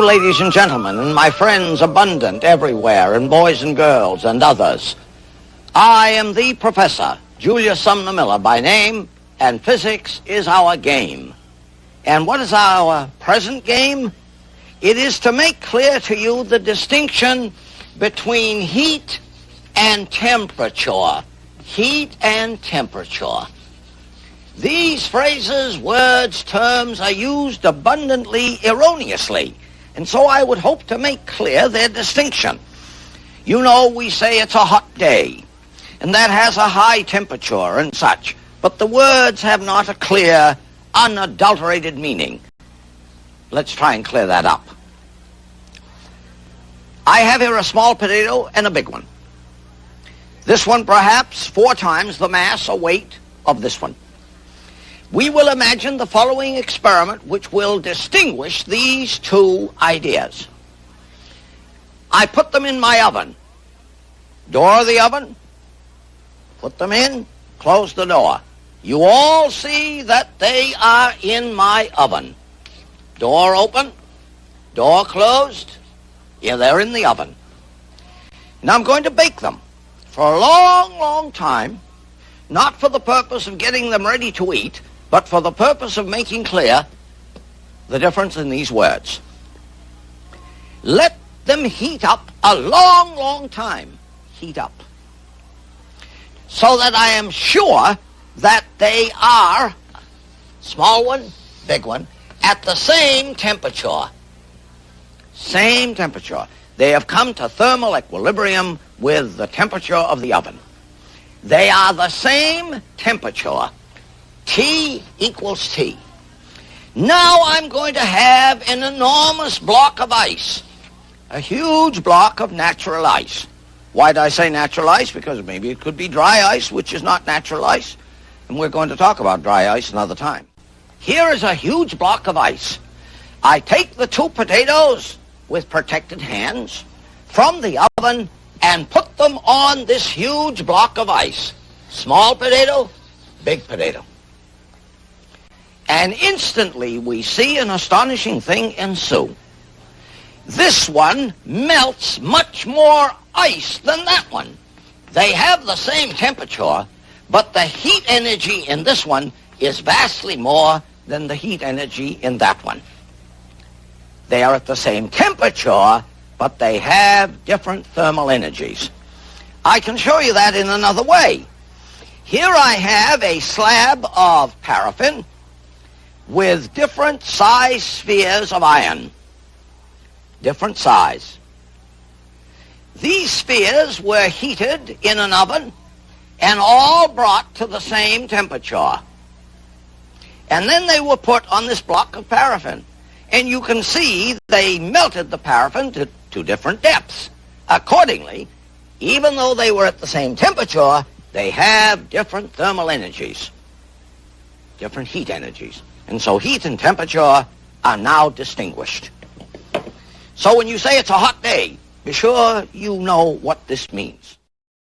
ladies and gentlemen, and my friends abundant everywhere, and boys and girls and others. I am the Professor, Julius Miller by name, and physics is our game. And what is our present game? It is to make clear to you the distinction between heat and temperature. Heat and temperature. These phrases, words, terms are used abundantly erroneously, and so I would hope to make clear their distinction. You know, we say it's a hot day, and that has a high temperature and such, but the words have not a clear, unadulterated meaning. Let's try and clear that up. I have here a small potato and a big one. This one perhaps 4 times the mass or weight of this one. We will imagine the following experiment which will distinguish these two ideas. I put them in my oven. Door of the oven, put them in, close the door. You all see that they are in my oven. Door open, door closed. Yeah, they're in the oven. Now I'm going to bake them for a long, long time, not for the purpose of getting them ready to eat, but for the purpose of making clear the difference in these words. Let them heat up a long, long time. Heat up. So that I am sure that they are, small one, big one, at the same temperature. Same temperature. They have come to thermal equilibrium with the temperature of the oven. They are the same temperature. T equals T. Now I'm going to have an enormous block of ice, a huge block of natural ice. Why did I say natural ice? Because maybe it could be dry ice, which is not natural ice, and we're going to talk about dry ice another time. Here is a huge block of ice. I take the 2 potatoes with protected hands from the oven and put them on this huge block of ice. Small potato, big potato. And instantly we see an astonishing thing ensue. This one melts much more ice than that one. They have the same temperature, but the heat energy in this one is vastly more than the heat energy in that one. They are at the same temperature, but they have different thermal energies. I can show you that in another way. Here I have a slab of paraffin with different size spheres of iron. Different size. These spheres were heated in an oven and all brought to the same temperature. And then they were put on this block of paraffin. And you can see they melted the paraffin to different depths. Accordingly, even though they were at the same temperature, they have different thermal energies, different heat energies. And so heat and temperature are now distinguished. So when you say it's a hot day, be sure you know what this means.